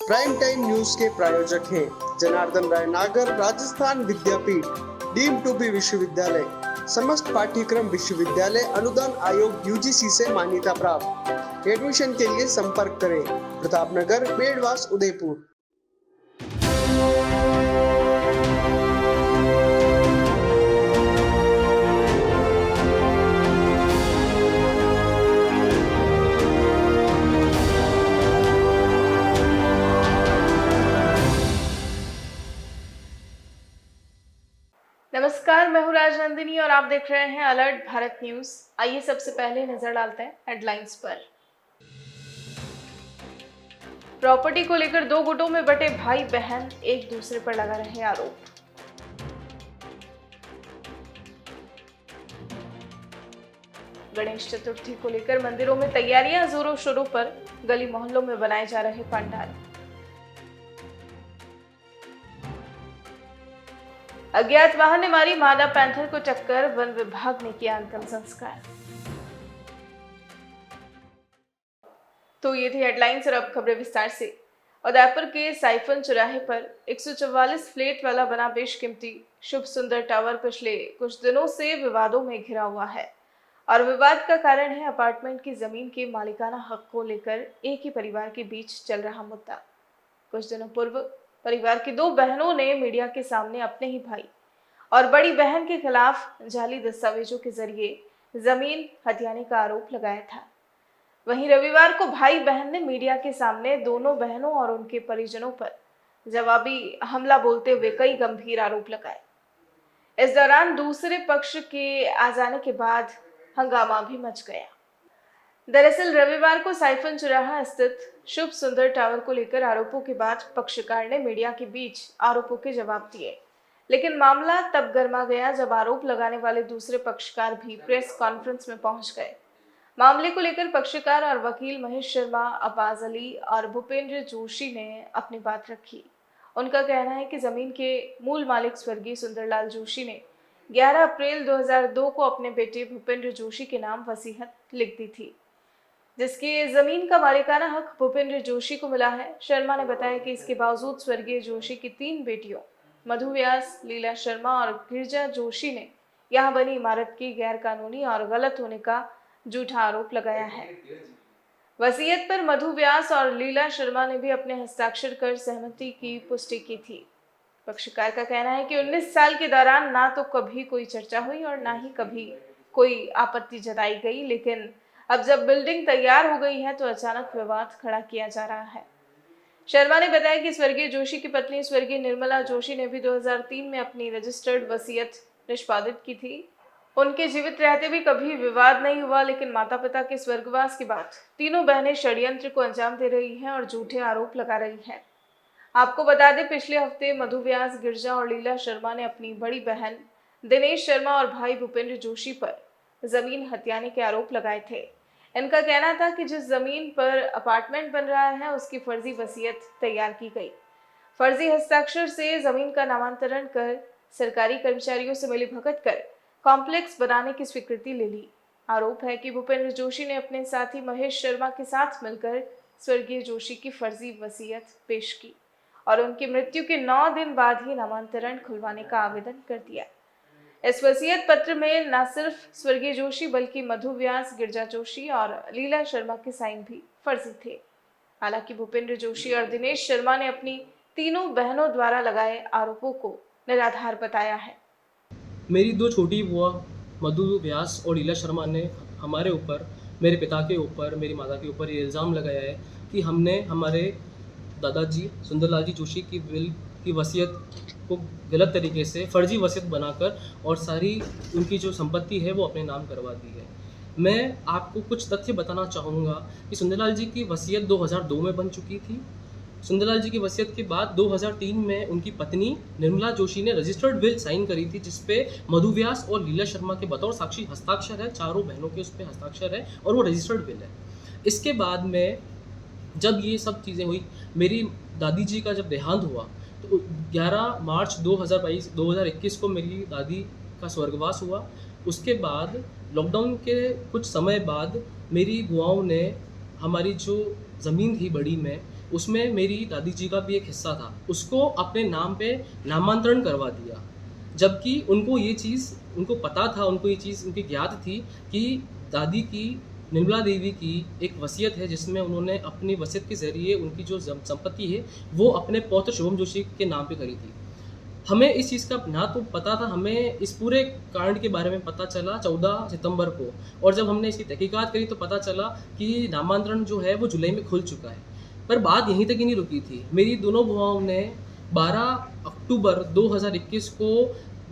Prime time news के प्रायोजक हैं जनार्दन राय नागर, राजस्थान विद्यापीठ, डीम्ड टू बी विश्वविद्यालय, समस्त पाठ्यक्रम विश्वविद्यालय अनुदान आयोग यूजीसी से मान्यता प्राप्त। एडमिशन के लिए संपर्क करें प्रतापनगर, बेड़वास, उदयपुर। नमस्कार, मैं हूँ राजनंदिनी और आप देख रहे हैं अलर्ट भारत न्यूज। आइए सबसे पहले नजर डालते हैं हेडलाइंस पर। प्रॉपर्टी को लेकर दो गुटों में बटे भाई बहन, एक दूसरे पर लगा रहे आरोप। गणेश चतुर्थी को लेकर मंदिरों में तैयारियां जोरों शोरों पर, गली मोहल्लों में बनाए जा रहे पंडाल। अज्ञात वाहन ने मारी मादा पैंथर को टक्कर, वन विभाग ने किया अंतिम संस्कार। तो ये थी हेडलाइंस और अब खबरें विस्तार से। उदयपुर के साइफन चौराहे पर 144 फ्लैट वाला बना बेशकीमती शुभ सुंदर टावर पिछले कुछ दिनों से विवादों में घिरा हुआ है और विवाद का कारण है अपार्टमेंट की जमीन के मालिकाना हक को लेकर एक ही परिवार के बीच चल रहा मुद्दा। कुछ दिनों पूर्व परिवार की दो बहनों ने मीडिया के सामने अपने ही भाई और बड़ी बहन के खिलाफ जाली दस्तावेजों के जरिए जमीन हथियाने का आरोप लगाया था। वहीं रविवार को भाई बहन ने मीडिया के सामने दोनों बहनों और उनके परिजनों पर जवाबी हमला बोलते हुए कई गंभीर आरोप लगाए। इस दौरान दूसरे पक्ष के आ जाने के बाद हंगामा भी मच गया। दरअसल रविवार को साइफन चौराहा स्थित शुभ सुंदर टावर को लेकर आरोपों के बाद पक्षकार ने मीडिया के बीच आरोपों के जवाब दिए, लेकिन मामला तब गर्मा गया जब आरोप लगाने वाले दूसरे पक्षकार भी प्रेस कॉन्फ्रेंस में पहुंच गए। मामले को लेकर पक्षकार और वकील महेश शर्मा, अब्बास अली और भूपेंद्र जोशी ने अपनी बात रखी। उनका कहना है कि जमीन के मूल मालिक स्वर्गीय सुंदरलाल जोशी ने 11 अप्रैल 2002 को अपने बेटे भूपेंद्र जोशी के नाम वसीयत लिख दी थी, जिसकी जमीन का मालिकाना हक भूपेंद्र जोशी को मिला है। शर्मा ने बताया कि इसके बावजूद स्वर्गीय जोशी की 3 बेटियों मधु व्यास, लीला शर्मा और गिरिजा जोशी ने यहां बनी इमारत की गैर कानूनी और गलत होने का झूठा आरोप लगाया है। वसीयत पर मधु व्यास और लीला शर्मा ने भी अपने हस्ताक्षर कर सहमति की पुष्टि की थी। पक्षकार का कहना है कि 19 साल के दौरान ना तो कभी कोई चर्चा हुई और ना ही कभी कोई आपत्ति जताई गई, लेकिन अब जब बिल्डिंग तैयार हो गई है तो अचानक विवाद खड़ा किया जा रहा है। शर्मा ने बताया कि स्वर्गीय जोशी की पत्नी स्वर्गीय निर्मला जोशी ने भी 2003 में अपनी रजिस्टर्ड वसीयत निष्पादित की थी। उनके जीवित रहते भी कभी विवाद नहीं हुआ, लेकिन माता पिता के स्वर्गवास के बाद तीनों बहनें षड्यंत्र को अंजाम दे रही हैं और झूठे आरोप लगा रही हैं। आपको बता दें, पिछले हफ्ते मधु व्यास, गिरिजा और लीला शर्मा ने अपनी बड़ी बहन दिनेश शर्मा और भाई भूपेंद्र जोशी पर जमीन हथियाने के आरोप लगाए थे। इनका कहना था कि जिस जमीन पर अपार्टमेंट बन रहा है उसकी फर्जी वसीयत तैयार की गई। फर्जी हस्ताक्षर से जमीन का नामांतरण कर सरकारी कर्मचारियों से मिलीभगत कर कॉम्प्लेक्स बनाने की स्वीकृति ले ली। आरोप है कि भूपेंद्र जोशी ने अपने साथी महेश शर्मा के साथ मिलकर स्वर्गीय जोशी की फर्जी वसीयत पेश की और उनकी मृत्यु के 9 दिन बाद ही नामांतरण खुलवाने का आवेदन कर दिया। इस वसीयत पत्र में न सिर्फ स्वर्गीय जोशी बल्कि मधु व्यास, गिरिजा जोशी और लीला शर्मा के साइन भी फर्जी थे। हालांकि भूपेंद्र जोशी और दिनेश शर्मा ने अपनी तीनों बहनों द्वारा लगाए आरोपों को निराधार बताया है। मेरी 2 छोटी बुआ मधु व्यास और लीला शर्मा ने हमारे ऊपर, मेरे पिता के ऊपर, मेरी माता के ऊपर ये इल्ज़ाम लगाया है कि हमने हमारे दादाजी सुंदरलाल जी जोशी की विल की वसीयत को गलत तरीके से फर्जी वसीयत बनाकर और सारी उनकी जो संपत्ति है वो अपने नाम करवा दी है। मैं आपको कुछ तथ्य बताना चाहूँगा कि सुंदरलाल जी की वसीयत 2002 में बन चुकी थी। सुंदरलाल जी की वसीयत के बाद 2003 में उनकी पत्नी निर्मला जोशी ने रजिस्टर्ड विल साइन करी थी, जिसपे मधु व्यास और लीला शर्मा के बतौर साक्षी हस्ताक्षर है। चारों बहनों के उस पर हस्ताक्षर है और वो रजिस्टर्ड विल है। इसके बाद में जब ये सब चीज़ें हुई, मेरी दादी जी का जब देहांत हुआ तो 11 मार्च 2021 को मेरी दादी का स्वर्गवास हुआ। उसके बाद लॉकडाउन के कुछ समय बाद मेरी बुआओं ने हमारी जो ज़मीन थी बड़ी में उसमें मेरी दादी जी का भी एक हिस्सा था, उसको अपने नाम पे नामांतरण करवा दिया। जबकि उनको ये चीज़ उनको पता था, उनको ये चीज़ उनकी ज्ञात थी कि दादी की निर्मला देवी की एक वसीयत है, जिसमें उन्होंने अपनी वसीयत के ज़रिए उनकी जो संपत्ति है वो अपने पौत्र शुभम जोशी के नाम पे करी थी। हमें इस चीज़ का ना तो पता था, हमें इस पूरे कांड के बारे में पता चला 14 सितंबर को, और जब हमने इसकी तहकीकात करी तो पता चला कि नामांतरण जो है वो जुलाई में खुल चुका है। पर बात यहीं तक ही नहीं रुकी थी। मेरी दोनों बुआओं ने 12 अक्टूबर 2021 को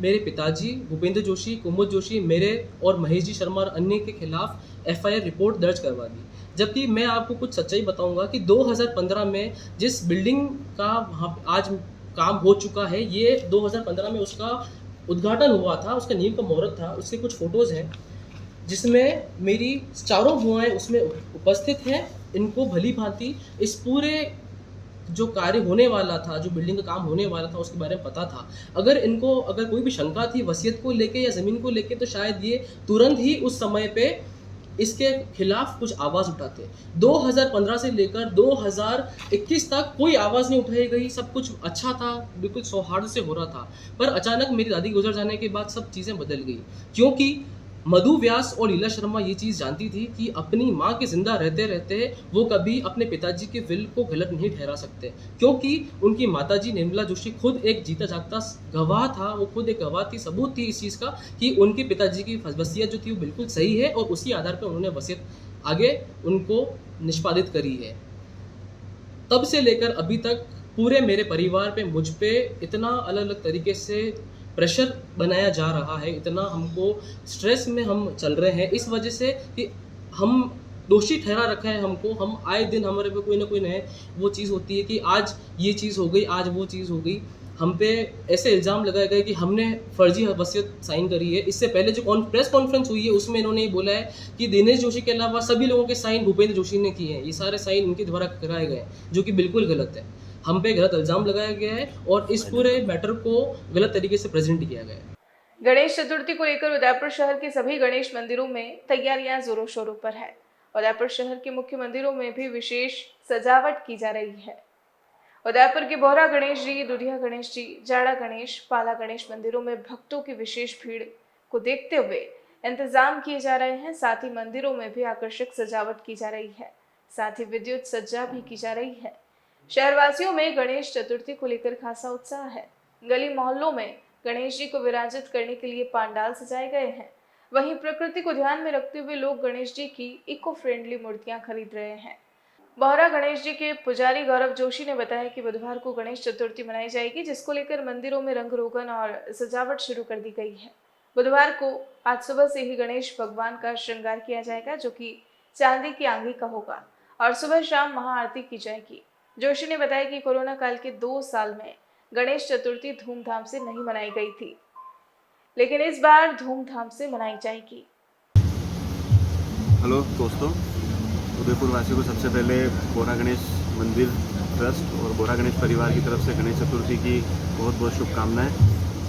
मेरे पिताजी भूपेंद्र जोशी, कुमुद जोशी, मेरे और महेश जी शर्मा और अन्य के खिलाफ एफआईआर रिपोर्ट दर्ज करवा दी। जबकि मैं आपको कुछ सच्चाई बताऊंगा कि 2015 में जिस बिल्डिंग का वहाँ आज काम हो चुका है, ये 2015 में उसका उद्घाटन हुआ था, उसका नींव का मुहूर्त था। उसके कुछ फोटोज़ हैं जिसमें मेरी चारों बुआएं उसमें उपस्थित हैं। इनको भली भांति इस पूरे जो कार्य होने वाला था, जो बिल्डिंग का काम होने वाला था, उसके बारे में पता था। अगर कोई भी शंका थी वसीयत को लेके या ज़मीन को लेके, तो शायद ये तुरंत ही उस समय पे इसके खिलाफ कुछ आवाज़ उठाते। 2015 से लेकर 2021 तक कोई आवाज़ नहीं उठाई गई, सब कुछ अच्छा था, बिल्कुल सौहार्द से हो रहा था। पर अचानक मेरी दादी गुजर जाने के बाद सब चीज़ें बदल गई, क्योंकि मधु व्यास और लीला शर्मा ये चीज़ जानती थी कि अपनी माँ के जिंदा रहते रहते वो कभी अपने पिताजी के विल को गलत नहीं ठहरा सकते, क्योंकि उनकी माताजी निर्मला जोशी खुद एक जीता जागता गवाह था। वो खुद एक गवाह थी, सबूत थी इस चीज़ का कि उनके पिताजी की वसीयत जो थी वो बिल्कुल सही है, और उसी आधार पर उन्होंने वसीयत आगे उनको निष्पादित करी है। तब से लेकर अभी तक पूरे मेरे परिवार पे, मुझ पे इतना अलग अलग तरीके से प्रेशर बनाया जा रहा है, इतना हमको स्ट्रेस में हम चल रहे हैं, इस वजह से कि हम दोषी ठहरा रखा है हमको। हम आए दिन हमारे पे कोई ना कोई नए वो चीज़ होती है कि आज ये चीज़ हो गई, आज वो चीज़ हो गई। हम पे ऐसे इल्ज़ाम लगाए गए कि हमने फर्जी वसीयत साइन करी है। इससे पहले जो प्रेस कॉन्फ्रेंस हुई है उसमें इन्होंने ये बोला है कि दिनेश जोशी के अलावा सभी लोगों के साइन भूपेंद्र जोशी ने किए हैं। ये सारे साइन उनके द्वारा कराए गए, जो कि बिल्कुल गलत है। हम पे गलत इल्ज़ाम लगाया गया है और इस पूरे मैटर को गलत तरीके से प्रेजेंट किया गया है। गणेश चतुर्थी को लेकर उदयपुर शहर के सभी गणेश मंदिरों में तैयारियां जोरों शोरों पर है। उदयपुर शहर के मुख्य मंदिरों में भी विशेष सजावट की जा रही है। उदयपुर के बोहरा गणेश जी, दुधिया गणेश जी, जाड़ा गणेश, पाला गणेश मंदिरों में भक्तों की विशेष भीड़ को देखते हुए इंतजाम किए जा रहे हैं। साथ ही मंदिरों में भी आकर्षक सजावट की जा रही है, साथ ही विद्युत सज्जा भी की जा रही है। शहरवासियों में गणेश चतुर्थी को लेकर खासा उत्साह है। गली मोहल्लों में गणेश जी को विराजित करने के लिए पंडाल सजाए गए हैं। वहीं प्रकृति को ध्यान में रखते हुए लोग गणेश जी की इको फ्रेंडली मूर्तियां खरीद रहे हैं। बोहरा गणेश जी के पुजारी गौरव जोशी ने बताया कि बुधवार को गणेश चतुर्थी मनाई जाएगी, जिसको लेकर मंदिरों में रंग रोगन और सजावट शुरू कर दी गई है। बुधवार को आज सुबह से ही गणेश भगवान का श्रृंगार किया जाएगा, जो कि चांदी की आंगी का होगा, और सुबह शाम महाआरती की जाएगी। जोशी ने बताया कि कोरोना काल के 2 साल में गणेश चतुर्थी धूमधाम से नहीं मनाई गई थी, लेकिन इस बार धूमधाम से मनाई जाएगी। हेलो दोस्तों, उदयपुर वासियों को सबसे पहले बोहरा गणेश मंदिर ट्रस्ट और बोहरा गणेश परिवार की तरफ से गणेश चतुर्थी की बहुत बहुत शुभकामनाएं।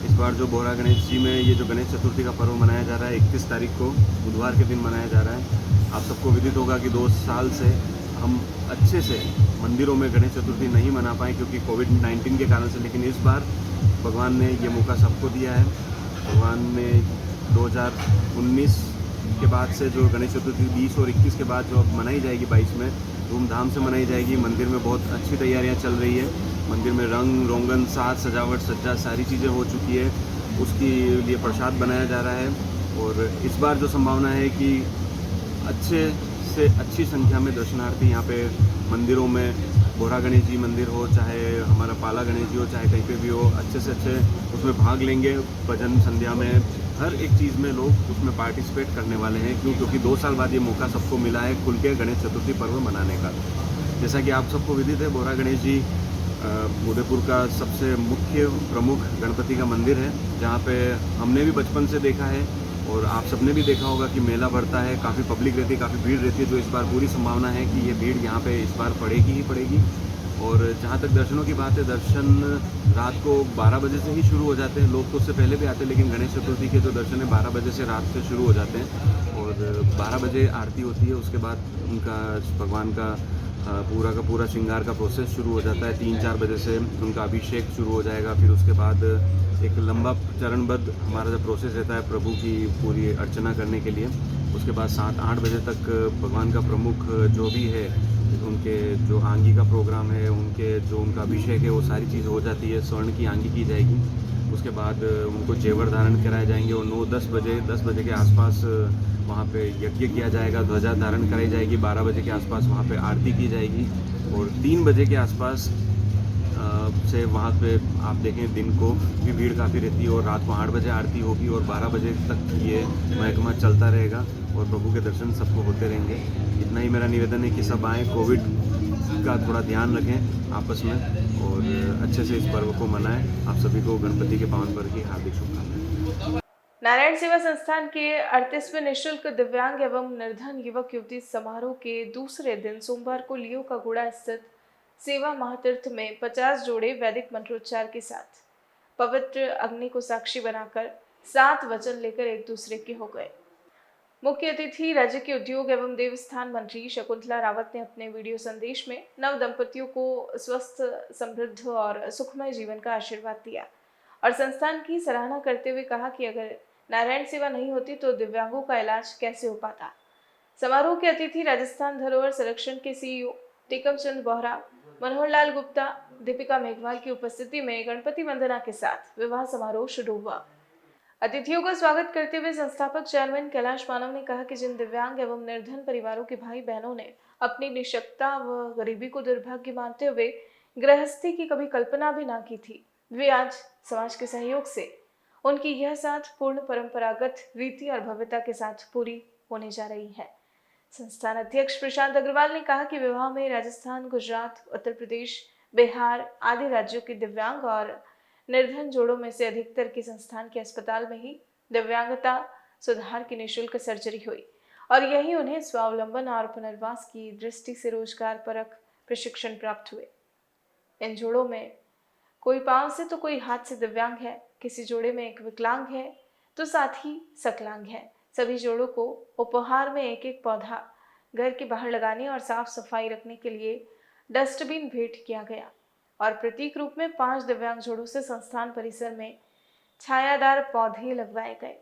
इस बार जो बोहरा गणेश जी में ये जो गणेश चतुर्थी का पर्व मनाया जा रहा है 31 तारीख को बुधवार के दिन मनाया जा रहा है। आप सबको विदित होगा कि 2 साल से हम अच्छे से मंदिरों में गणेश चतुर्थी नहीं मना पाए क्योंकि कोविड-19 के कारण से, लेकिन इस बार भगवान ने ये मौका सबको दिया है। भगवान ने 2019 के बाद से जो गणेश चतुर्थी 20 और 21 के बाद जो अब मनाई जाएगी 22 में धूमधाम से मनाई जाएगी। मंदिर में बहुत अच्छी तैयारियां चल रही है। मंदिर में रंग रोगन, साज सजावट, सज्जा सारी चीज़ें हो चुकी है। उसके लिए प्रसाद बनाया जा रहा है और इस बार जो संभावना है कि अच्छे से अच्छी संख्या में दर्शनार्थी यहाँ पे मंदिरों में, बोहरा गणेश जी मंदिर हो चाहे हमारा पाला गणेश जी हो चाहे कहीं पे भी हो, अच्छे से अच्छे उसमें भाग लेंगे। भजन संध्या में हर एक चीज़ में लोग उसमें पार्टिसिपेट करने वाले हैं। क्योंकि 2 साल बाद ये मौका सबको मिला है खुल के गणेश चतुर्थी पर्व मनाने का। जैसा कि आप सबको विदित है, बोहरा गणेश जी उदयपुर का सबसे मुख्य प्रमुख गणपति का मंदिर है, जहाँ पे हमने भी बचपन से देखा है और आप सबने भी देखा होगा कि मेला भरता है, काफ़ी पब्लिक रहती है, काफ़ी भीड़ रहती है। जो इस बार पूरी संभावना है कि ये भीड़ यहाँ पे इस बार पड़ेगी ही पड़ेगी। और जहाँ तक दर्शनों की बात है, दर्शन रात को 12 बजे से ही शुरू हो जाते हैं। लोग तो उससे पहले भी आते हैं, लेकिन गणेश चतुर्थी के जो दर्शन है 12 बजे से रात से शुरू हो जाते हैं और 12 बजे आरती होती है। उसके बाद उनका भगवान का पूरा का पूरा श्रृंगार का प्रोसेस शुरू हो जाता है। 3-4 बजे से उनका अभिषेक शुरू हो जाएगा। फिर उसके बाद एक लंबा चरणबद्ध हमारा जो प्रोसेस रहता है प्रभु की पूरी अर्चना करने के लिए। उसके बाद 7-8 बजे तक भगवान का प्रमुख जो भी है, उनके जो आंगी का प्रोग्राम है, उनका अभिषेक है, वो सारी चीज़ हो जाती है। स्वर्ण की आंगी की जाएगी। उसके बाद उनको जेवर धारण कराए जाएंगे और 9-10 बजे के आसपास वहाँ पे यज्ञ किया जाएगा। ध्वजा धारण कराई जाएगी। 12 बजे के आसपास वहाँ पे आरती की जाएगी और 3 बजे के आसपास से वहाँ पे आप देखें दिन को भी भीड़ काफ़ी रहती है और रात को 8 बजे आरती होगी और 12 बजे तक ये महकमा चलता रहेगा और प्रभु के दर्शन सबको होते रहेंगे। इतना ही मेरा निवेदन है कि सब आएँ, कोविड का थोड़ा ध्यान रखें आपस में और अच्छे से इस पर्व को मनाएं। आप सभी को गणपति के पावन पर्व की हार्दिक शुभकामनाएं। नारायण सेवा संस्थान के 38वें निःशुल्क दिव्यांग एवं निर्धन युवक युवती समारोह के दूसरे दिन सोमवार को लियो का गुड़ा स्थित सेवा महातीर्थ में 50 जोड़े वैदिक मंत्रोच्चार के साथ पवित्र अग्नि को साक्षी बनाकर 7 वचन लेकर एक दूसरे के हो गए। मुख्य अतिथि राज्य के उद्योग एवं देवस्थान मंत्री शकुंतला रावत ने अपने वीडियो संदेश में नव दंपतियों को स्वस्थ, समृद्ध और सुखमय जीवन का आशीर्वाद दिया और संस्थान की सराहना करते हुए कहा कि अगर नारायण सेवा नहीं होती तो दिव्यांगों का इलाज कैसे हो पाता। समारोह के अतिथि राजस्थान धरोहर संरक्षण के सीईओ टीकम चंद बोहरा, मनोहर लाल गुप्ता, दीपिका मेघवाल की उपस्थिति में गणपति वंदना के साथ विवाह समारोह शुरू हुआ। अतिथियों का स्वागत करते हुए संस्थापक चेयरमैन कैलाश मानव ने कहा कि जिन दिव्यांग एवं निर्धन परिवारों के भाई बहनों ने अपनी निःशक्तता व गरीबी को दुर्भाग्य मानते हुए गृहस्थी की कभी कल्पना भी ना की थी, वे आज समाज के सहयोग से उनकी यह साथ पूर्ण परंपरागत रीति और भव्यता के साथ पूरी होने जा रही है। संस्थान अध्यक्ष प्रशांत अग्रवाल ने कहा कि विवाह में राजस्थान, गुजरात, उत्तर प्रदेश, बिहार आदि राज्यों के दिव्यांग और निर्धन जोड़ों में से अधिकतर के संस्थान के अस्पताल में ही दिव्यांगता सुधार की निःशुल्क सर्जरी हुई और यही उन्हें स्वावलंबन और पुनर्वास की दृष्टि से रोजगार परक प्रशिक्षण प्राप्त हुए। इन जोड़ों में कोई पांव से तो कोई हाथ से दिव्यांग है, किसी जोड़े में एक विकलांग है तो साथ ही सकलांग है। सभी जोड़ों को उपहार में एक एक पौधा घर के बाहर लगाने और साफ सफाई रखने के लिए डस्टबिन भेंट किया गया और प्रतीक रूप में 5 दिव्यांग जोड़ों से संस्थान परिसर में छायादार पौधे लगवाए गए।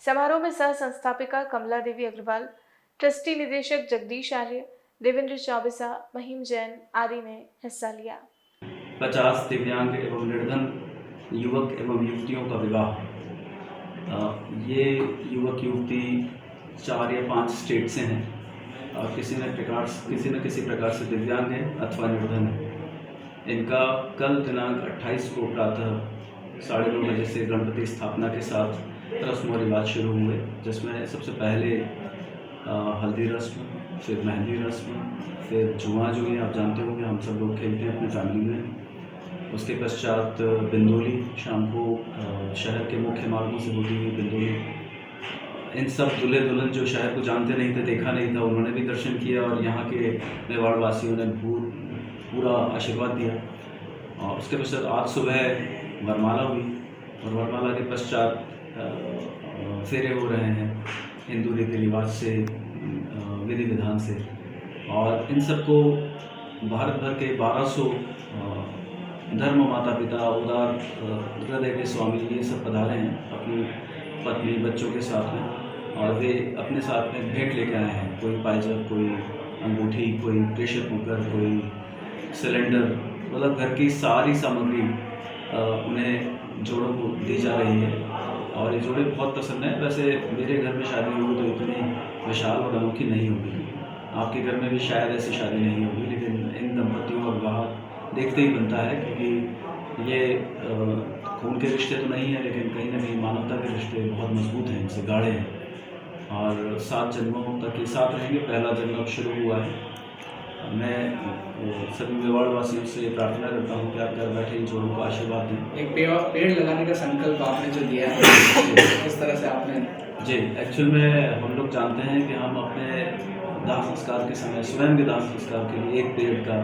समारोह में सह संस्थापिका कमला देवी अग्रवाल, ट्रस्टी निदेशक जगदीश आर्य, देवेंद्र चौबीसा, महिम जैन आदि ने हिस्सा लिया। 50 दिव्यांग एवं निर्धन युवक एवं युवतियों का विवाह। ये युवक युवती 4 या 5 स्टेट से हैं और किसी न किसी प्रकार से दिव्यांग है अथवा निर्धन है। इनका कल दिनांक 28 को प्रातः 9:30 बजे से गणपति स्थापना के साथ रस्म और रिवाज शुरू हुए, जिसमें सबसे पहले हल्दी रस्म, फिर मेहंदी रस्म, फिर जुआ जो ये आप जानते हो कि हम सब लोग खेलते हैं अपनी फैमिली में। उसके पश्चात बिंदोली, शाम को शहर के मुख्य मार्गों से होती हुई बिंदोली। इन सब दूल्हे दुल्हन जो शहर को जानते नहीं थे, देखा नहीं था, उन्होंने भी दर्शन किया और यहाँ के मेवाड़ वासियों ने पूरा आशीर्वाद दिया। और उसके पश्चात आज सुबह वरमाला हुई और वरमाला के पश्चात फेरे हो रहे हैं हिंदू रीति रिवाज से, विधि विधान से। और इन सबको भारत भर के 1200 धर्म माता पिता, उदार हृदय के स्वामी ये सब पधारे हैं अपनी पत्नी बच्चों के साथ में और वे अपने साथ में भेंट लेके आए हैं। कोई पायजब, कोई अंगूठी, कोई प्रेशर कुकर, कोई सिलेंडर, मतलब घर की सारी सामग्री उन्हें जोड़ों को दी जा रही है और ये जोड़े बहुत पसंद है। वैसे मेरे घर में शादी होगी तो इतनी विशाल और अनोखी नहीं होगी, आपके घर में भी शायद ऐसी शादी नहीं होगी, लेकिन इन दंपतियों का विवाह देखते ही बनता है क्योंकि ये खून के रिश्ते तो नहीं है, लेकिन कहीं ना कहीं मानवता के रिश्ते बहुत मजबूत हैं, इनसे गाढ़े हैं और 7 जन्मों तक ये साथ रहेंगे। पहला जन्म अब शुरू हुआ है। मैं सभी मेवाड़ वासियों से प्रार्थना करता हूँ कि आप घर बैठे इन जोड़ों को आशीर्वाद दें। एक पेड़ लगाने का संकल्प आपने जो दिया है, किस तरह से आपने? जी, एक्चुअल में हम लोग जानते हैं कि हम अपने दाह संस्कार के समय स्वयं के दाह संस्कार के लिए एक पेड़ का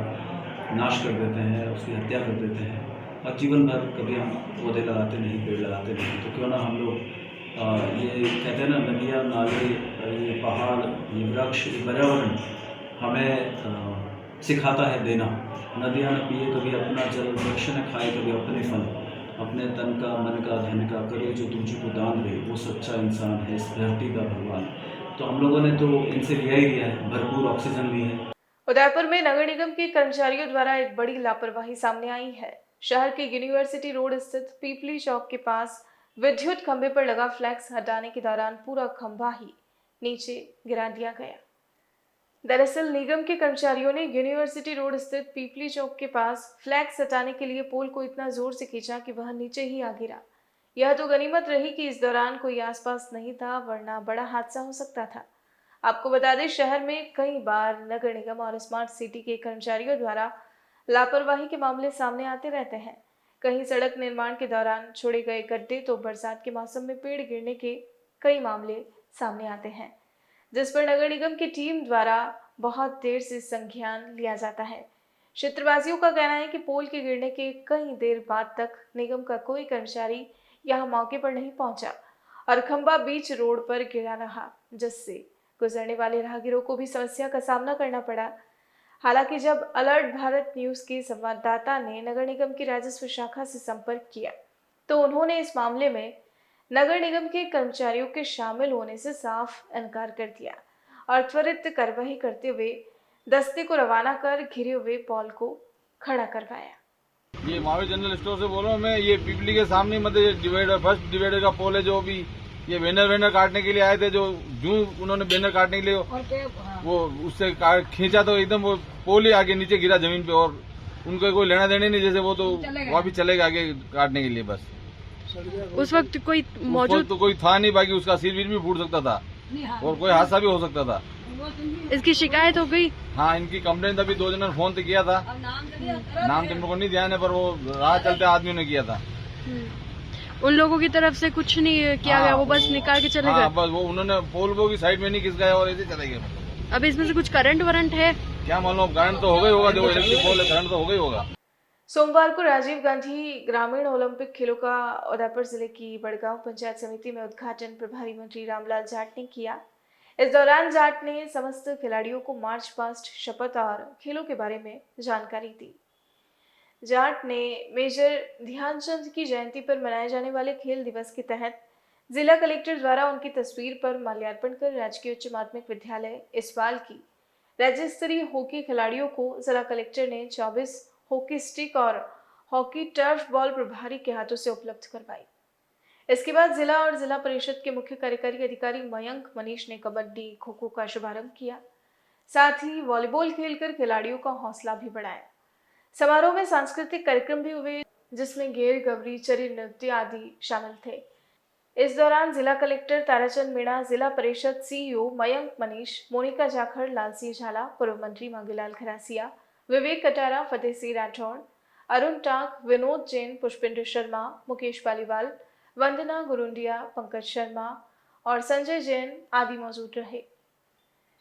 नाश कर देते हैं, उसकी हत्या कर देते हैं और जीवन भर कभी हम पौधे लगाते नहीं, पेड़ लगाते नहीं। तो क्यों ना हम लोग ये कहते हैं ना, नदियाँ, नाले, ये पहाड़, ये वृक्ष, ये पर्यावरण हमें सिखाता है देना। नदियाँ न पिए कभी अपना जल, वृक्ष न खाए कभी अपने फल, अपने तन का मन का धन का करे जो तुझको दान दे, वो सच्चा इंसान है इस धरती का भगवान। तो हम लोगों ने तो इनसे लिया ही लिया है, भरपूर ऑक्सीजन ली है। उदयपुर में नगर निगम के कर्मचारियों द्वारा एक बड़ी लापरवाही सामने आई है। शहर के यूनिवर्सिटी रोड स्थित पीपली चौक के पास विद्युत खंभे पर लगा फ्लैक्स हटाने के दौरान पूरा खंभा ही नीचे गिरा दिया गया। दरअसल निगम के कर्मचारियों ने यूनिवर्सिटी रोड स्थित पीपली चौक के पास फ्लैक्स हटाने के लिए पोल को इतना जोर से खींचा कि वह नीचे ही आ गिरा। यह तो गनीमत रही कि इस दौरान कोई आसपास नहीं था, वरना बड़ा हादसा हो सकता था। आपको बता दें, शहर में कई बार नगर निगम और स्मार्ट सिटी के कर्मचारियों द्वारा लापरवाही के मामले सामने आते रहते हैं। कहीं सड़क निर्माण के दौरान छोड़े गए गड्ढे, तो बरसात के मौसम में पेड़ गिरने के कई मामले सामने आते हैं, जिस पर नगर निगम की टीम द्वारा बहुत देर से संज्ञान लिया जाता है। क्षेत्रवासियों का कहना है कि पोल के गिरने के कई देर बाद तक निगम का कोई कर्मचारी यहां मौके पर नहीं पहुंचा और खंभा बीच रोड पर गिरा रहा, जिससे गुजरने वाले राहगीरों को भी समस्या का सामना करना पड़ा। हालांकि जब अलर्ट भारत न्यूज के संवाददाता ने नगर निगम की राजस्व शाखा से संपर्क किया, तो उन्होंने इस मामले में नगर निगम के कर्मचारियों के शामिल होने से साफ इनकार कर दिया और त्वरित कार्रवाई करते हुए दस्ते को रवाना कर घिरे हुए पोल को खड़ा करवाया। ये महावीर जनरल स्टोर से बोल रहा हूँ मैं। ये पीपली के सामने मतलब डिवाइडर, फर्स्ट डिवाइडर का पोल है, जो अभी ये बैनर काटने के लिए आए थे, जो उन्होंने बैनर काटने के लिए वो उससे खींचा तो एकदम वो पोल ही आगे नीचे गिरा जमीन पे, और उनको कोई लेना देना नहीं, जैसे वो तो वापिस चलेगा आगे काटने के लिए। बस उस वक्त कोई मौजूद तो कोई था नहीं, बाकी उसका सिर भी फूट सकता था और कोई हादसा भी हो सकता था। इसकी शिकायत हो गई? हाँ, इनकी कंप्लेंट अभी 2 जनों ने फोन तो किया था, नाम तो मेरे को नहीं ध्यान है, पर वो राह चलते आदमियों ने किया था। उन लोगों की तरफ से कुछ नहीं किया गया, वो बस निकाल के चले गए। बस वो उन्होंने पोल को भी साइड में नहीं खिसकाया और ऐसे चले गए। अब इसमें से कुछ करंट वरंट है क्या मालूम, करंट तो हो गई होगा, जो इलेक्ट्रिक पोल है करंट तो हो गई होगा। सोमवार को राजीव गांधी ग्रामीण ओलंपिक खेलों का उदयपुर जिले की बड़गांव पंचायत समिति में उद्घाटन प्रभारी मंत्री रामलाल जाट ने किया। इस दौरान जाट ने समस्त खिलाड़ियों को मार्च पास्ट, शपथ और खेलों के बारे में जानकारी दी। जाट ने मेजर ध्यानचंद की जयंती पर मनाए जाने वाले खेल दिवस के तहत जिला कलेक्टर द्वारा उनकी तस्वीर पर माल्यार्पण कर राजकीय उच्च माध्यमिक विद्यालय इसवाल की राज्य स्तरीय हॉकी खिलाड़ियों को जिला कलेक्टर ने 24 हॉकी स्टिक और हॉकी टर्फ बॉल प्रभारी के हाथों से उपलब्ध करवाई। इसके बाद जिला और जिला परिषद के मुख्य कार्यकारी अधिकारी मयंक मनीष ने कबड्डी, खो खो का शुभारंभ किया, साथ ही वॉलीबॉल खेलकर खिलाड़ियों का हौसला भी बढ़ाया। समारोह में सांस्कृतिक कार्यक्रम भी हुए, जिसमें घेर, गवरी, चरी नृत्य आदि शामिल थे। इस दौरान जिला कलेक्टर ताराचंद मीणा, जिला परिषद सीईओ मयंक मनीष, मोनिका जाखड़, लालसिंह झाला, पूर्व मंत्री मांगीलाल खरासिया, विवेक कटारा, फतेह सिंह राठौड़, अरुण टाक, विनोद जैन, पुष्पिंदर शर्मा, मुकेश पालीवाल, वंदना गुरुंडिया, पंकज शर्मा और संजय जैन आदि मौजूद रहे।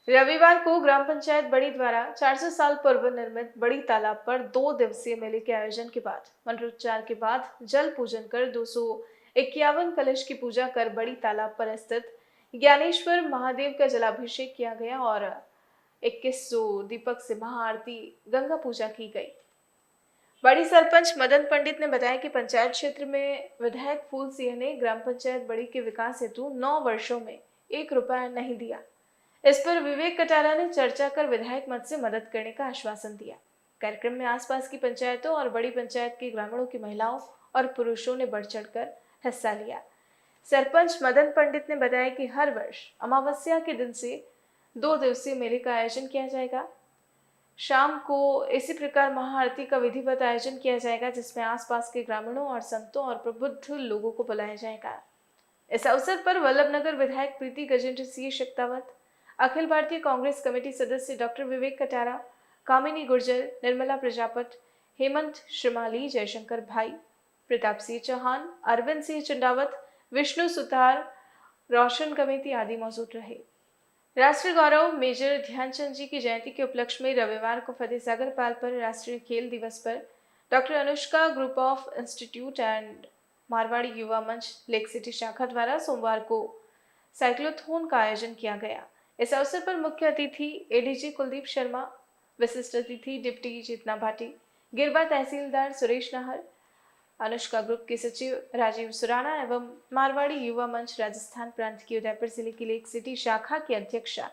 रविवार को ग्राम पंचायत बड़ी द्वारा 400 साल पूर्व निर्मित बड़ी तालाब पर 2 दिवसीय मेले के आयोजन के बाद मंत्रोच्चार के बाद जल पूजन कर 251 कलश की पूजा कर बड़ी तालाब पर स्थित ज्ञानेश्वर महादेव का जलाभिषेक किया गया और 2100 दीपक से महाआरती, गंगा पूजा की गई। बड़ी सरपंच मदन पंडित ने बताया कि पंचायत क्षेत्र में विधायक फूल सिंह ने ग्राम पंचायत बड़ी के विकास हेतु 9 वर्षों में 1 रुपया नहीं दिया। इस पर विवेक कटारा ने चर्चा कर विधायक मद से मदद करने का आश्वासन दिया। कार्यक्रम में आसपास की पंचायतों और बड़ी पंचायत के ग्रामीणों की महिलाओं और पुरुषों ने बढ़ चढ़कर हिस्सा लिया। सरपंच मदन पंडित ने बताया कि हर वर्ष अमावस्या के दिन से 2 दिवसीय मेले का आयोजन किया जाएगा। शाम को इसी प्रकार महाआरती का विधिवत आयोजन किया जाएगा, जिसमें आसपास के ग्रामीणों और संतों और प्रबुद्ध लोगों को बुलाया जाएगा। इस अवसर पर वल्लभनगर विधायक प्रीति गजेंद्र सिंह शेखावत, अखिल भारतीय कांग्रेस कमेटी सदस्य डॉक्टर विवेक कटारा, कामिनी गुर्जर, निर्मला प्रजापत, हेमंत श्रीमाली, जयशंकर भाई, प्रताप सिंह चौहान, अरविंद सिंह चंडावत, विष्णु सुतार, रोशन कमेटी आदि मौजूद रहे। राष्ट्रीय गौरव मेजर ध्यानचंद जी की जयंती के उपलक्ष्य में रविवार को फतेह सागर पाल पर राष्ट्रीय खेल दिवस पर doctor Anushka group of institute and Marwari युवा मंच लेक सिटी शाखा द्वारा सोमवार को साइक्लोथॉन का आयोजन किया गया। इस अवसर पर मुख्य अतिथि एडीजी कुलदीप शर्मा, विशिष्ट अतिथि डिप्टी चेतना भाटी, गिरबा तहसीलदार सुरेश नाहर, अनुष्का ग्रुप के सचिव राजीव सुराना एवं मारवाड़ी युवा मंच राजस्थान प्रांत की उदयपुर जिले की लेक सिटी शाखा की अध्यक्षा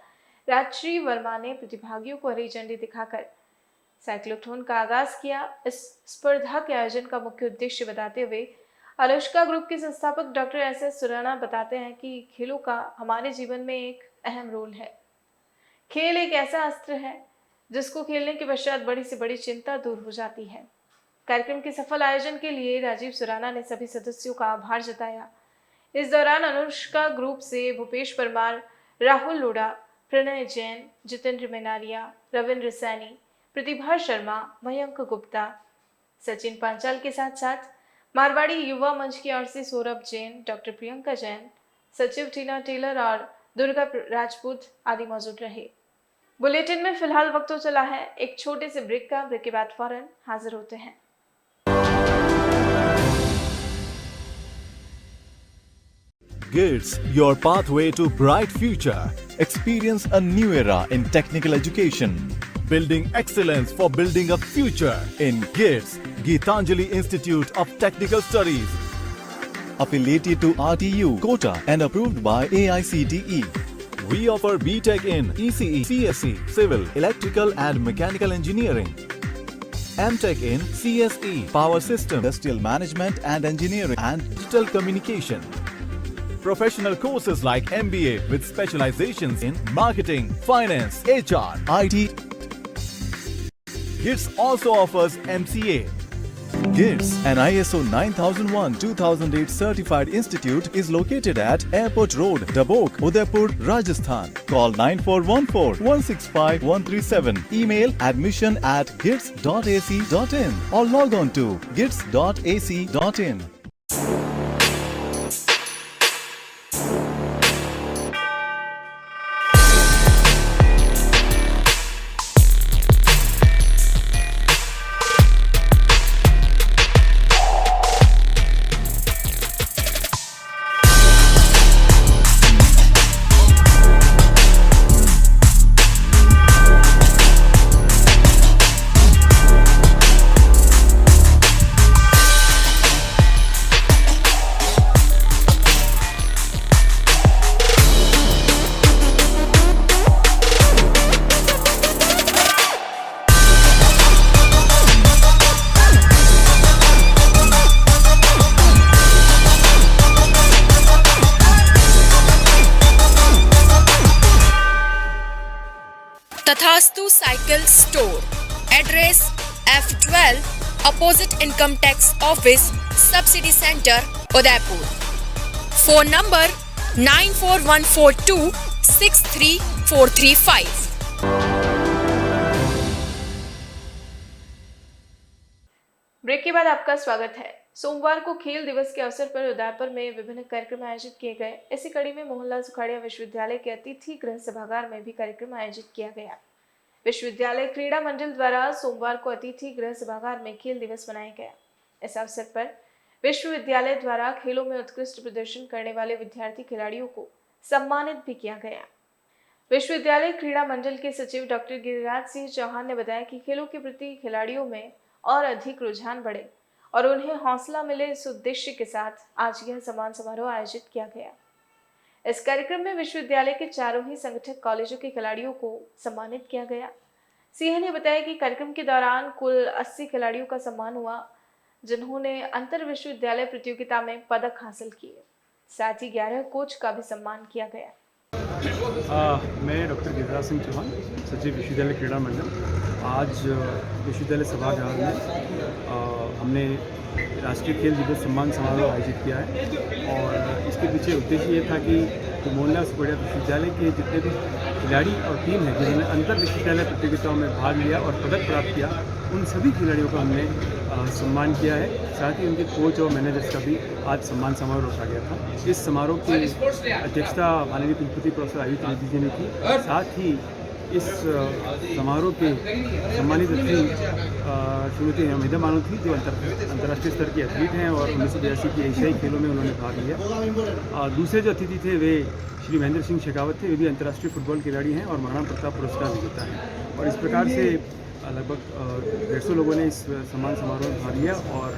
राजश्री वर्मा ने प्रतिभागियों को हरी झंडी दिखाकर साइक्लोथॉन का आगाज किया। इस स्पर्धा के आयोजन का मुख्य उद्देश्य बताते हुए अनुष्का ग्रुप के संस्थापक डॉक्टर एस सुराना बताते हैं कि खेलों का हमारे जीवन में एक अहम रोल है। खेल एक ऐसा अस्त्र है जिसको खेलने के पश्चात बड़ी से बड़ी चिंता दूर हो जाती है। कार्यक्रम के सफल आयोजन के लिए राजीव सुराना ने सभी सदस्यों का आभार जताया। इस दौरान अनुष्का ग्रुप से भूपेश परमार, राहुल लोढ़ा, प्रणय जैन, जितेंद्र मेनारिया, रविंद्र सैनी, प्रतिभा शर्मा, मयंक गुप्ता, सचिन पांचाल के साथ साथ मारवाड़ी युवा मंच की ओर से सौरभ जैन, डॉक्टर प्रियंका जैन, सचिव टीना टेलर और दुर्गा राजपूत आदि मौजूद रहे। बुलेटिन में फिलहाल वक्त हो चला है एक छोटे से ब्रेक का। ब्रेक के बाद फौरन हाजिर होते हैं। GITS, your pathway to bright future. Experience a new era in technical education. Building excellence for building a future in GITS, Geetanjali Institute of Technical Studies. Affiliated to RTU, Kota and approved by AICTE. We offer BTech in ECE, CSE, Civil, Electrical and Mechanical Engineering. MTech in CSE, Power System, Industrial Management and Engineering and Digital Communication. Professional courses like MBA with specializations in marketing, finance, HR, IT. GITS also offers MCA. GITS, an ISO 9001-2008 certified institute, is located at Airport Road, Dabok, Udaipur, Rajasthan. Call 9414-165-137. Email admission@gits.ac.in or log on to gits.ac.in. Tathastu cycle store, address F12 opposite income tax office, subsidy centre, Udaipur. Phone number 9414263435। Break के बाद आपका स्वागत है। सोमवार को खेल दिवस के अवसर पर उदयपुर में विभिन्न कार्यक्रम आयोजित किए गए। इसी कड़ी में मोहनलाल सुखाड़िया विश्वविद्यालय के अतिथि गृह सभागार में भी कार्यक्रम आयोजित किया गया। विश्वविद्यालय क्रीड़ा मंडल द्वारा सोमवार को अतिथि गृह सभागार में खेल दिवस मनाया गया। इस अवसर पर विश्वविद्यालय द्वारा खेलों में उत्कृष्ट प्रदर्शन करने वाले विद्यार्थी खिलाड़ियों को सम्मानित भी किया गया। विश्वविद्यालय क्रीड़ा मंडल के सचिव डॉक्टर गिरिराज सिंह चौहान ने बताया कि खेलों के प्रति खिलाड़ियों में और अधिक रुझान बढ़े और उन्हें हौसला मिले, इस उद्देश्य के साथ आज यह सम्मान समारोह आयोजित किया गया। इस कार्यक्रम में विश्वविद्यालय के चारों ही संगठक कॉलेजों के खिलाड़ियों को सम्मानित किया गया। सिंह ने बताया कि कार्यक्रम के दौरान कुल 80 खिलाड़ियों का सम्मान हुआ, जिन्होंने अंतर विश्वविद्यालय प्रतियोगिता में पदक हासिल किए। साथ ही 11 कोच का भी सम्मान किया गया। मैं डॉक्टर गिरिराज सिंह चौहान, सचिव विश्वविद्यालय क्रीड़ा मंडल। आज विश्वविद्यालय सभागार में हमने राष्ट्रीय खेल दिवस सम्मान समारोह आयोजित किया है और इसके पीछे उद्देश्य ये था कि मोहनलाल सुखाड़िया विश्वविद्यालय के जितने भी खिलाड़ी और टीम हैं जिन्होंने अंतर विश्वविद्यालय प्रतियोगिताओं में भाग लिया और पदक प्राप्त किया, उन सभी खिलाड़ियों का हमने सम्मान किया है। साथ ही उनके कोच और मैनेजर्स का भी आज सम्मान समारोह रखा गया था। इस समारोह की अध्यक्षता माननीय कुलपति प्रोफेसर आयुष त्रिवेदी जी ने की। साथ ही इस समारोह के सम्मानित अतिथि श्रीमती हमीदा बानो थी, जो अंतर्राष्ट्रीय स्तर की एथलीट हैं और 1982 की एशियाई खेलों में उन्होंने भाग लिया। दूसरे जो अतिथि थे वे श्री महेंद्र सिंह शेखावत थे, वे भी अंतर्राष्ट्रीय फुटबॉल खिलाड़ी हैं और महाराणा प्रताप पुरस्कार विजेता हैं। और इस प्रकार से लगभग 150 लोगों ने इस सम्मान समारोह में भाग लिया और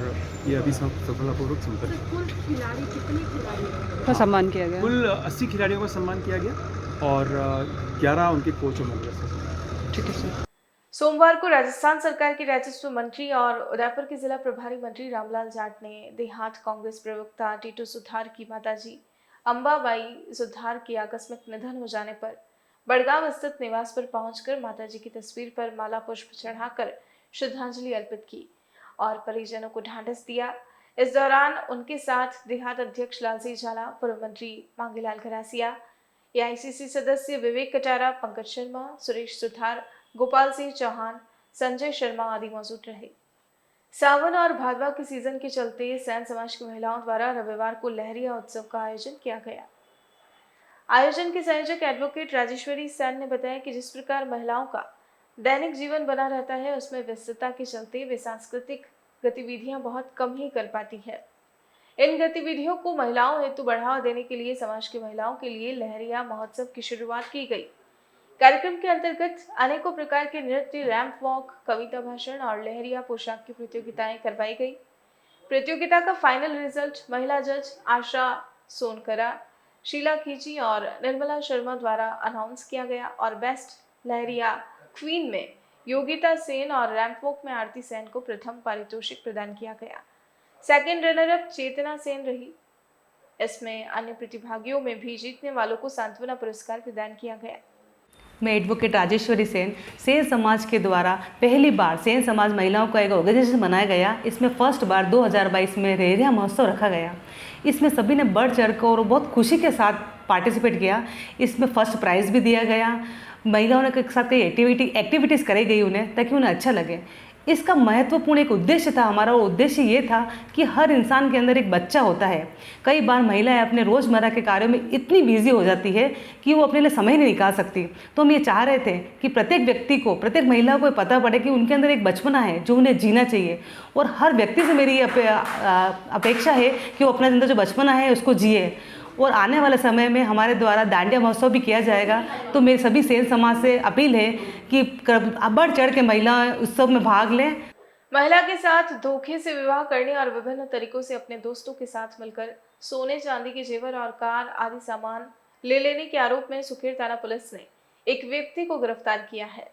ये अभी सफलतापूर्वक संपन्न हुआ। कुल खिलाड़ी कितने खिलाड़ियों का सम्मान किया गया? कुल 80 खिलाड़ियों का सम्मान किया गया और 11 उनके कोच और मेंबर्स। ठीक है सर। सोमवार को राजस्थान सरकार के राजस्व मंत्री और उदयपुर के जिला प्रभारी मंत्री रामलाल जाट ने देहात कांग्रेस प्रवक्ता टीटू सुथार की माताजी अंबाबाई सुथार की आकस्मिक निधन हो जाने पर बड़गांव स्थित निवास पर पहुंचकर माताजी की तस्वीर पर माला पुष्प चढ़ाकर श्रद्धांजलि अर्पित की और परिजनों को ढांढस दिया। इस दौरान उनके साथ देहात अध्यक्ष लालजी झाला, पूर्व मंत्री मांगीलाल घरासिया, एआईसीसी सदस्य विवेक कटारा, पंकज शर्मा, सुरेश सुथार, गोपाल सिंह चौहान, संजय शर्मा आदि मौजूद रहे। सावन और भादवा के सीजन के चलते सैन समाज की महिलाओं द्वारा रविवार को लहरिया उत्सव का आयोजन किया गया। आयोजन के संयोजक एडवोकेट राजेश्वरी सैन ने बताया कि जिस प्रकार महिलाओं का दैनिक जीवन बना रहता है, उसमें व्यस्तता के चलते वे सांस्कृतिक गतिविधियां बहुत कम ही कर पाती है। इन गतिविधियों को महिलाओं हेतु बढ़ावा देने के लिए समाज की महिलाओं के लिए लहरिया महोत्सव की शुरुआत की गई। कार्यक्रम के अंतर्गत अनेकों प्रकार के नृत्य, रैंप वॉक, कविता भाषण और लहरिया पोशाक की प्रतियोगिताएं करवाई गई। प्रतियोगिता का फाइनल रिजल्ट महिला जज आशा सोनकरा, शीला खींची और निर्मला शर्मा द्वारा अनाउंस किया गया और बेस्ट लहरिया क्वीन में योगिता सेन और रैंप वॉक में आरती सेन को प्रथम पारितोषिक प्रदान किया गया। सेकंड रनर अप चेतना सेन रही। इसमें अन्य प्रतिभागियों में भी जीतने वालों को सांत्वना पुरस्कार प्रदान किया गया। मैं एडवोकेट राजेश्वरी सेन समाज के द्वारा पहली बार सेन समाज महिलाओं का एक ऑर्गेनाइजेशन बनाया गया। इसमें फर्स्ट बार 2022 में लहरिया महोत्सव रखा गया। इसमें सभी ने बढ़ चढ़ कर और बहुत खुशी के साथ पार्टिसिपेट किया। इसमें फर्स्ट प्राइज़ भी दिया गया। महिलाओं के साथ कई एक्टिविटीज़ कराई गई उन्हें, ताकि उन्हें अच्छा लगे। इसका महत्वपूर्ण एक उद्देश्य था हमारा। वो उद्देश्य ये था कि हर इंसान के अंदर एक बच्चा होता है। कई बार महिलाएं अपने रोज़मर्रा के कार्यों में इतनी बिजी हो जाती है कि वो अपने लिए समय नहीं निकाल सकती। तो हम ये चाह रहे थे कि प्रत्येक व्यक्ति को, प्रत्येक महिला को पता पड़े कि उनके अंदर एक बचपना है जो उन्हें जीना चाहिए। और हर व्यक्ति से मेरी अपेक्षा है कि वो अपने अंदर जो बचपना है उसको जिए। और आने वाले समय में हमारे द्वारा दांडिया महोत्सव भी किया जाएगा। तो मेरी सभी सेन समाज से अपील है कि बढ़ चढ़ के महिला उत्सव में भाग लें। महिला के साथ धोखे से विवाह करने और विभिन्न तरीकों से अपने दोस्तों के साथ मिलकर सोने चांदी के जेवर और कार आदि सामान ले लेने के आरोप में सुखेर थाना पुलिस ने एक व्यक्ति को गिरफ्तार किया है।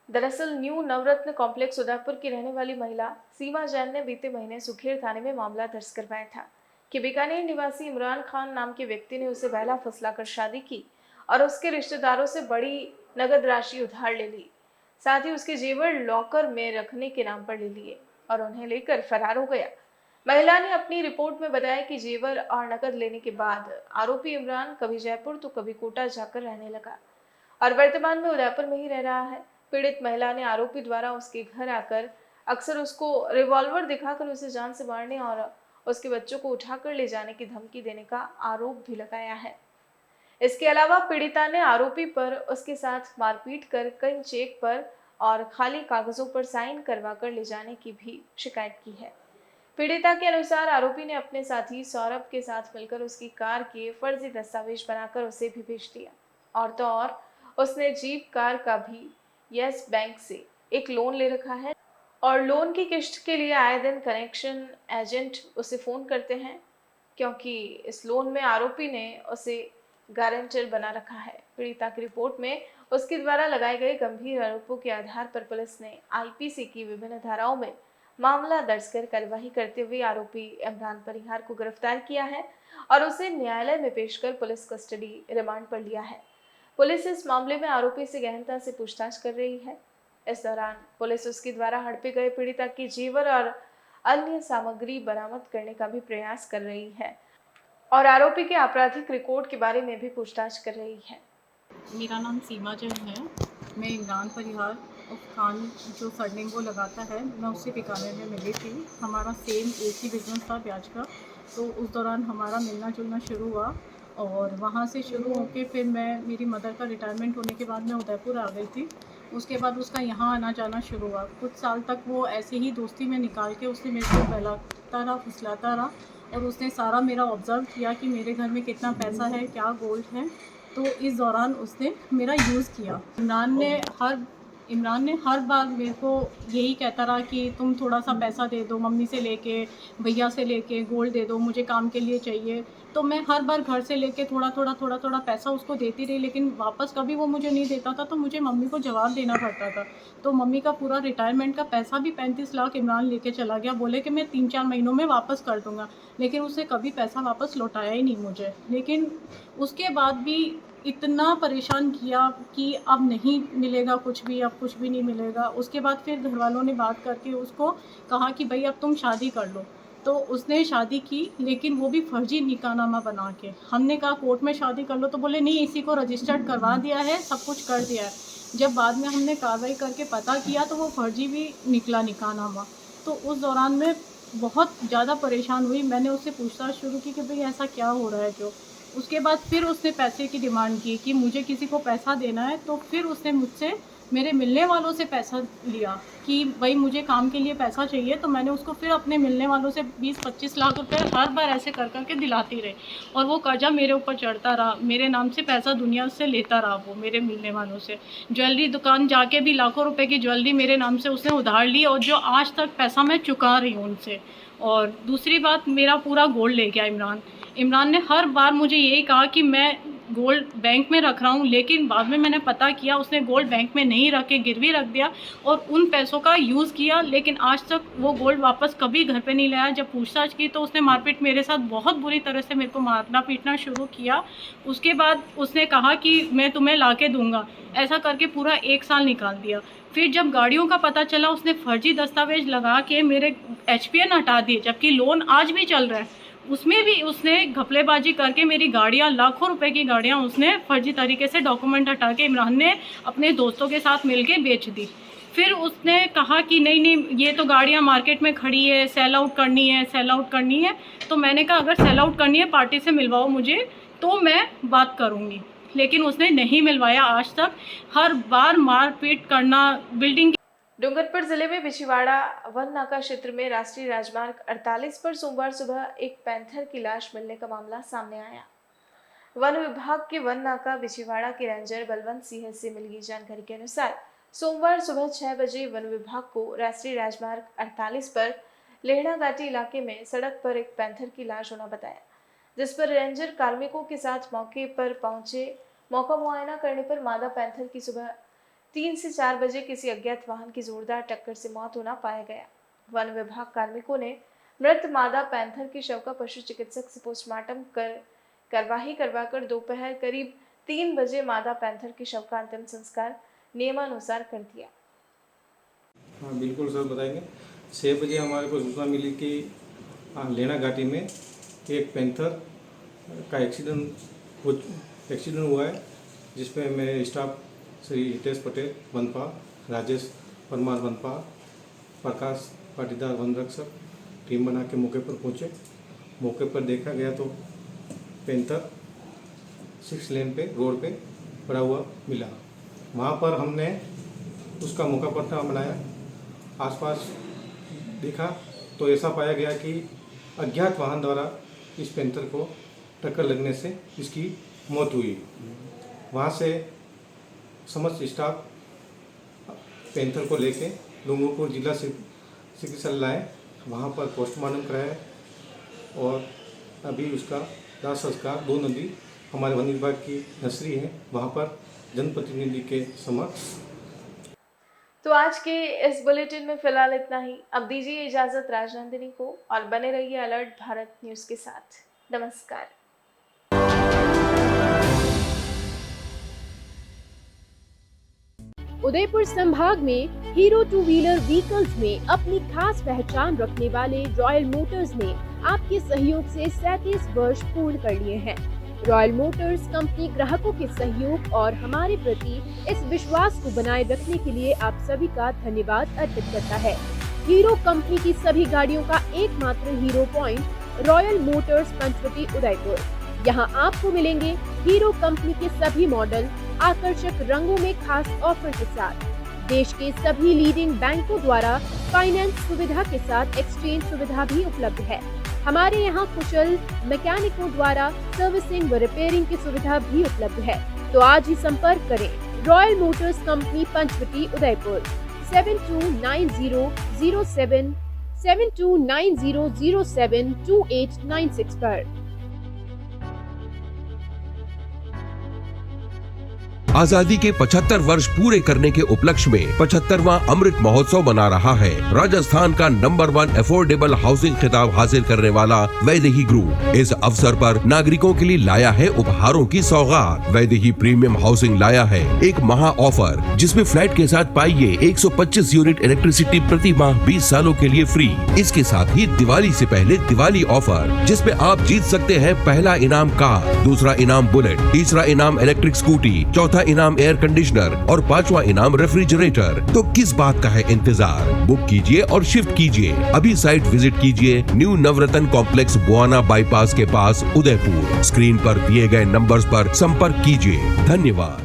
दरअसल न्यू नवरत्न कॉम्प्लेक्स उदयपुर की रहने वाली महिला सीमा जैन ने बीते महीने सुखेर थाने में मामला दर्ज करवाया था कि बीकानेर निवासी इमरान खान नाम के व्यक्ति ने उसे बहला फुसलाकर शादी की और उसके रिश्तेदारों से बड़ी नगद राशि उधार ले ली। साथ ही उसके जेवर लॉकर में रखने के नाम पर ले लिए और उन्हें लेकर फरार हो गया। महिला ने अपनी रिपोर्ट में बताया कि जेवर और नकद लेने के बाद आरोपी इमरान कभी जयपुर तो कभी कोटा जाकर रहने लगा और वर्तमान में उदयपुर में ही रह रहा है। पीड़ित महिला ने आरोपी द्वारा उसके घर आकर अक्सर उसको रिवॉल्वर दिखाकर उसे जान से मारने और उसके बच्चों को उठाकर ले जाने की धमकी देने का आरोप भी लगाया है। इसके अलावा पीड़िता ने आरोपी पर उसके साथ मारपीट कर कई चेक पर और खाली कागजों पर साइन करवाकर ले जाने की भी शिकायत की है। पीड़िता के अनुसार आरोपी ने अपने साथी सौरभ के साथ मिलकर उसकी कार के फर्जी दस्तावेज बनाकर उसे भी बेच दिया और तो और उसने जीप कार का भी यस बैंक से एक लोन ले रखा है और लोन की किस्त के लिए आए दिन कनेक्शन एजेंट उसे फ़ोन करते हैं क्योंकि इस लोन में आरोपी ने उसे गारंटर बना रखा है। पीड़िता की रिपोर्ट में उसके द्वारा लगाए गए गंभीर आरोपों के आधार पर पुलिस ने आईपीसी की विभिन्न धाराओं में मामला दर्ज कर कार्यवाही करते हुए आरोपी इमरान परिहार को गिरफ्तार किया है और उसे न्यायालय में पेश कर पुलिस कस्टडी रिमांड पर लिया है। पुलिस इस मामले में आरोपी से गहनता से पूछताछ कर रही है। इस दौरान पुलिस उसके द्वारा हड़पे गए पीड़िता की जेवर और अन्य सामग्री बरामद करने का भी प्रयास कर रही है और आरोपी के आपराधिक रिकॉर्ड के बारे में भी पूछताछ कर रही है। मेरा नाम सीमा जैन है। मैं इमरान परिहार और खान जो सरनेम वो लगाता है, मैं उससे बीकानेर में मिली थी। हमारा सेम एक ही बिजनेस था ब्याज का, तो उस दौरान हमारा मिलना जुलना शुरू हुआ और वहाँ से शुरू होके फिर मैं मेरी मदर का रिटायरमेंट होने के बाद मैं उदयपुर आ गई थी। उसके बाद उसका यहाँ आना जाना शुरू हुआ। कुछ साल तक वो ऐसे ही दोस्ती में निकाल के उसने मेरे को बहलाता रहा, फुसलाता रहा और उसने सारा मेरा ऑब्ज़र्व किया कि मेरे घर में कितना पैसा है, क्या गोल्ड है। तो इस दौरान उसने मेरा यूज़ किया। इमरान ने हर बार मेरे को यही कहता रहा कि तुम थोड़ा सा पैसा दे दो, मम्मी से लेके, भैया से लेके गोल्ड दे दो, मुझे काम के लिए चाहिए। तो मैं हर बार घर से लेके थोड़ा थोड़ा पैसा उसको देती रही, लेकिन वापस कभी वो मुझे नहीं देता था। तो मुझे मम्मी को जवाब देना पड़ता था। तो मम्मी का पूरा रिटायरमेंट का पैसा भी 35 लाख इमरान लेके चला गया। बोले कि मैं 3-4 महीनों में वापस कर दूँगा, लेकिन उसने कभी पैसा वापस लौटाया ही नहीं मुझे। लेकिन उसके बाद भी इतना परेशान किया कि अब नहीं मिलेगा कुछ भी, अब कुछ भी नहीं मिलेगा। उसके बाद फिर घर वालों ने बात करके उसको कहा कि भाई अब तुम शादी कर लो। तो उसने शादी की, लेकिन वो भी फर्जी निकाहनामा बना के। हमने कहा कोर्ट में शादी कर लो, तो बोले नहीं, इसी को रजिस्टर्ड करवा दिया है, सब कुछ कर दिया है। जब बाद में हमने कार्रवाई करके पता किया तो वो फर्जी भी निकला निकाहनामा। तो उस दौरान में बहुत ज़्यादा परेशान हुई। मैंने उससे पूछताछ शुरू की कि भाई ऐसा क्या हो रहा है जो। उसके बाद फिर उसने पैसे की डिमांड की कि मुझे किसी को पैसा देना है। तो फिर उसने मुझसे मेरे मिलने वालों से पैसा लिया कि भाई मुझे काम के लिए पैसा चाहिए। तो मैंने उसको फिर अपने मिलने वालों से 20-25 लाख रुपए हर बार ऐसे कर करके दिलाती रही, और वो कर्जा मेरे ऊपर चढ़ता रहा। मेरे नाम से पैसा दुनिया से लेता रहा वो मेरे मिलने वालों से। ज्वेलरी दुकान जाके भी लाखों रुपए की ज्वेलरी मेरे नाम से उसने उधार ली, और जो आज तक पैसा मैं चुका रही हूँ उनसे। और दूसरी बात, मेरा पूरा गोल्ड ले गया इमरान ने। हर बार मुझे यही कहा कि मैं गोल्ड बैंक में रख रहा हूँ, लेकिन बाद में मैंने पता किया उसने गोल्ड बैंक में नहीं रख के गिरवी रख दिया और उन पैसों का यूज़ किया। लेकिन आज तक वो गोल्ड वापस कभी घर पे नहीं लाया। जब पूछताछ की तो उसने मारपीट मेरे साथ बहुत बुरी तरह से मेरे को मारना पीटना शुरू किया। उसके बाद उसने कहा कि मैं तुम्हें ला के दूँगा, ऐसा करके पूरा 1 साल निकाल दिया। फिर जब गाड़ियों का पता चला, उसने फर्जी दस्तावेज लगा के मेरे HPN हटा दिए, जबकि लोन आज भी चल रहा है। उसमें भी उसने घपलेबाजी करके मेरी गाड़ियाँ, लाखों रुपए की गाड़ियाँ उसने फर्जी तरीके से डॉक्यूमेंट हटा के इमरान ने अपने दोस्तों के साथ मिलके बेच दी। फिर उसने कहा कि नहीं ये तो गाड़ियाँ मार्केट में खड़ी है, सेल आउट करनी है। तो मैंने कहा अगर सेल आउट करनी है पार्टी से मिलवाओ मुझे, तो मैं बात करूँगी। लेकिन उसने नहीं मिलवाया आज तक। हर बार मारपीट करना, बिल्डिंग। डूंगरपुर जिले में बिछीवाड़ा वन नाका क्षेत्र में राष्ट्रीय राजमार्ग 48 पर सोमवार सुबह एक पैंथर की लाश मिलने का मामला सामने आया। वन विभाग के वन नाका बिछीवाड़ा के रेंजर बलवंत सिंह से मिली जानकारी के अनुसार सोमवार सुबह 6 बजे वन विभाग को राष्ट्रीय राजमार्ग 48 पर लेहड़ा घाटी इलाके में सड़क पर एक पैंथर की लाश होना बताया, जिस पर रेंजर कार्मिकों के साथ मौके पर पहुंचे। मौका मुआयना करने पर मादा पैंथर की सुबह 3 से 4 बजे किसी अज्ञात वाहन की जोरदार टक्कर से मौत होना पाया गया। वन विभाग कार्मिकों ने मृत मादा पैंथर के शव का पशु चिकित्सक से पोस्टमार्टम करवाही करवाकर दोपहर करीब 3 बजे मादा पैंथर के शव का अंतिम संस्कार नियमानुसार कर दिया। हाँ बिल्कुल सर, बताएंगे। 6 बजे हमारे को सूचना मिली कि लेना घाटी में एक पैंथर का एक्सीडेंट हुआ है, जिसमें मेरे स्टाफ श्री हितेश पटेल वनपा, राजेश परमार वनपा, प्रकाश पाटीदार वन रक्षक टीम बना के मौके पर पहुँचे। मौके पर देखा गया तो पैंथर 6 लेन पे रोड पे पड़ा हुआ मिला। वहाँ पर हमने उसका मौका पट्टा बनाया, आसपास देखा तो ऐसा पाया गया कि अज्ञात वाहन द्वारा इस पैंथर को टक्कर लगने से इसकी मौत हुई। वहाँ से समस्त स्टाफ पैंथर को लेके डूंगरपुर जिला चिकित्सालय लाए, वहाँ पर पोस्टमार्टम कराया और अभी उसका दाह संस्कार 2 नदी हमारे वन विभाग की नर्सरी है, वहाँ पर जनप्रतिनिधि के समक्ष। तो आज के इस बुलेटिन में फिलहाल इतना ही। अब दीजिए इजाजत राजनंदिनी को और बने रहिए अलर्ट भारत न्यूज के साथ। नमस्कार। उदयपुर संभाग में हीरो 2 व्हीलर व्हीकल्स में अपनी खास पहचान रखने वाले रॉयल मोटर्स ने आपके सहयोग से 37 वर्ष पूर्ण कर लिए हैं। रॉयल मोटर्स कंपनी ग्राहकों के सहयोग और हमारे प्रति इस विश्वास को बनाए रखने के लिए आप सभी का धन्यवाद अर्पित करता है। हीरो कंपनी की सभी गाड़ियों का एकमात्र hero point royal motors Panchvati Udaipur. यहाँ आपको मिलेंगे हीरो कंपनी के सभी मॉडल आकर्षक रंगों में खास ऑफर के साथ। देश के सभी लीडिंग बैंकों द्वारा फाइनेंस सुविधा के साथ एक्सचेंज सुविधा भी उपलब्ध है। हमारे यहाँ कुशल मैकेनिकों द्वारा सर्विसिंग व रिपेयरिंग की सुविधा भी उपलब्ध है। तो आज ही संपर्क करें royal motors company Panchvati Udaipur 7290072896 पर। आजादी के 75 वर्ष पूरे करने के उपलक्ष्य में 75वां अमृत महोत्सव मना रहा है। राजस्थान का नंबर 1 अफोर्डेबल हाउसिंग खिताब हासिल करने वाला वैदेही ग्रुप इस अवसर पर नागरिकों के लिए लाया है उपहारों की सौगात। वैदेही प्रीमियम हाउसिंग लाया है एक महा ऑफर, जिसमें फ्लैट के साथ पाइए 125 यूनिट इलेक्ट्रिसिटी प्रति माह 20 सालों के लिए फ्री। इसके साथ ही दिवाली से पहले दिवाली ऑफर, जिसमें आप जीत सकते हैं पहला इनाम कार, दूसरा इनाम बुलेट, तीसरा इनाम इलेक्ट्रिक स्कूटी, चौथा इनाम एयर कंडीशनर और 5वां इनाम रेफ्रिजरेटर। तो किस बात का है इंतजार? बुक कीजिए और शिफ्ट कीजिए। अभी साइट विजिट कीजिए न्यू नवरत्न कॉम्प्लेक्स बुआना बाईपास के पास उदयपुर। स्क्रीन पर दिए गए नंबर्स पर संपर्क कीजिए। धन्यवाद।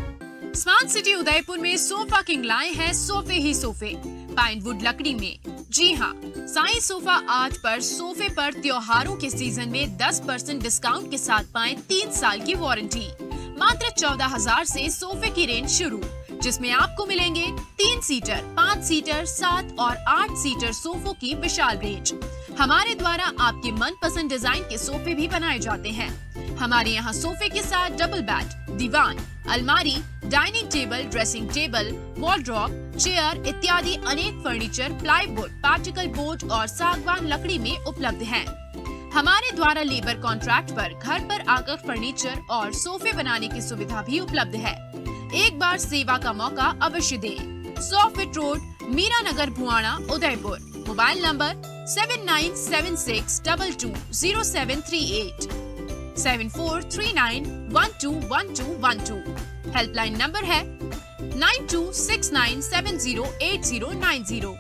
स्मार्ट सिटी उदयपुर में सोफा किंग लाए हैं सोफे ही सोफे पाइनवुड लकड़ी में। जी हाँ, साई सोफा आर्ट पर सोफे पर त्योहारों के सीजन में 10% डिस्काउंट के साथ पाएं 3 साल की वारंटी। मात्र 14,000 से सोफे की रेंज शुरू, जिसमें आपको मिलेंगे 3 सीटर, 5 सीटर, 7 और 8 सीटर सोफों की विशाल रेंज। हमारे द्वारा आपके मनपसंद डिजाइन के सोफे भी बनाए जाते हैं। हमारे यहाँ सोफे के साथ डबल बेड, दीवान, अलमारी, dining table, dressing table, wardrobe, chair इत्यादि अनेक फर्नीचर प्लाईवुड, पार्टिकल बोर्ड और सागवान लकड़ी में उपलब्ध हैं। हमारे द्वारा लेबर कॉन्ट्रैक्ट पर घर पर आकर फर्नीचर और सोफे बनाने की सुविधा भी उपलब्ध है। एक बार सेवा का मौका अवश्य दें। 100 feet road, Meera Nagar, Bhuana, Udaipur. Mobile number 7976220738 7439121212। Helpline number है 9269708090।